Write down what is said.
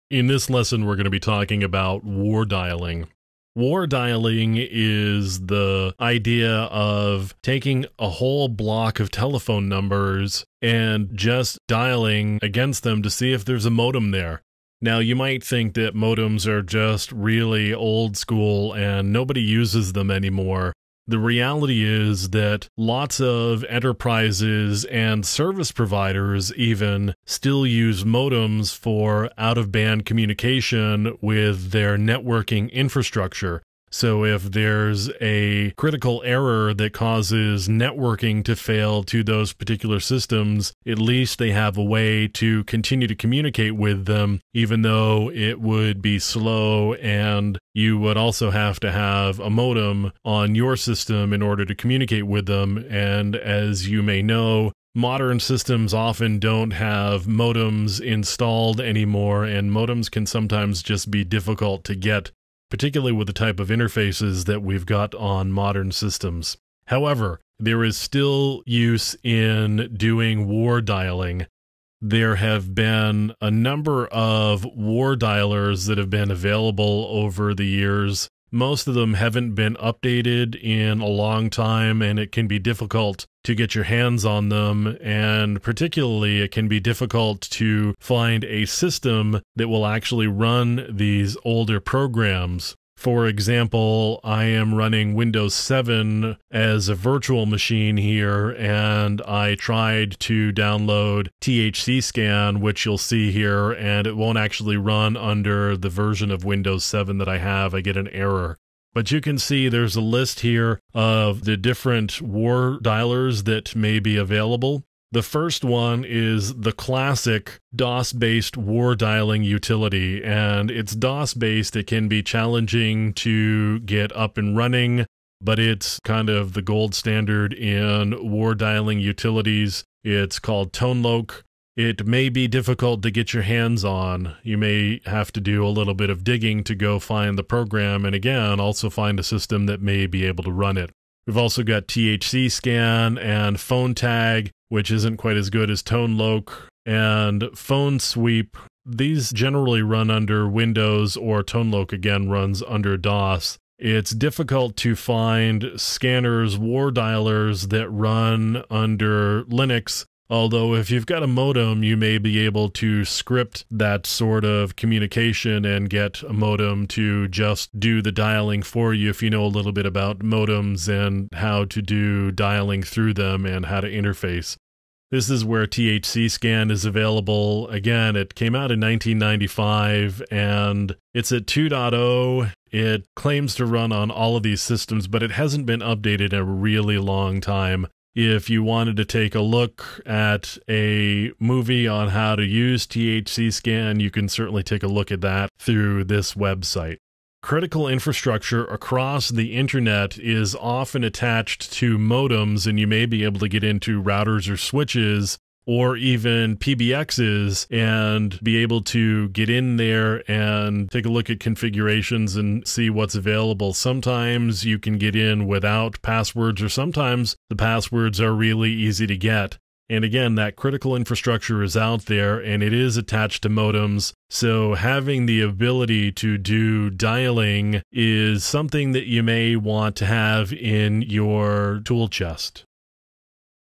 In this lesson, we're going to be talking about war dialing. War dialing is the idea of taking a whole block of telephone numbers and just dialing against them to see if there's a modem there. Now, you might think that modems are just really old school and nobody uses them anymore. The reality is that lots of enterprises and service providers even still use modems for out-of-band communication with their networking infrastructure. So if there's a critical error that causes networking to fail to those particular systems, at least they have a way to continue to communicate with them, even though it would be slow and you would also have to have a modem on your system in order to communicate with them. And as you may know, modern systems often don't have modems installed anymore, and modems can sometimes just be difficult to get, particularly with the type of interfaces that we've got on modern systems. However, there is still use in doing war dialing. There have been a number of war dialers that have been available over the years. Most of them haven't been updated in a long time, and it can be difficult to get your hands on them, and particularly it can be difficult to find a system that will actually run these older programs. For example, I am running Windows 7 as a virtual machine here, and I tried to download THC Scan, which you'll see here, and it won't actually run under the version of Windows 7 that I have. I get an error. But you can see there's a list here of the different war dialers that may be available. The first one is the classic DOS-based war dialing utility, and it's DOS-based. It can be challenging to get up and running, but it's kind of the gold standard in war dialing utilities. It's called ToneLoc. It may be difficult to get your hands on. You may have to do a little bit of digging to go find the program, and again, also find a system that may be able to run it. We've also got THC Scan and Phone Tag, which isn't quite as good as ToneLoc, and Phone Sweep. These generally run under Windows, or ToneLoc again runs under DOS. It's difficult to find scanners, war dialers that run under Linux, although if you've got a modem, you may be able to script that sort of communication and get a modem to just do the dialing for you if you know a little bit about modems and how to do dialing through them and how to interface. This is where THC Scan is available. Again, it came out in 1995 and it's at 2.0. It claims to run on all of these systems, but it hasn't been updated in a really long time. If you wanted to take a look at a movie on how to use THC Scan, you can certainly take a look at that through this website. Critical infrastructure across the internet is often attached to modems, and you may be able to get into routers or switches or even PBXs and be able to get in there and take a look at configurations and see what's available. Sometimes you can get in without passwords, or sometimes the passwords are really easy to get. And again, that critical infrastructure is out there and it is attached to modems. So having the ability to do dialing is something that you may want to have in your tool chest.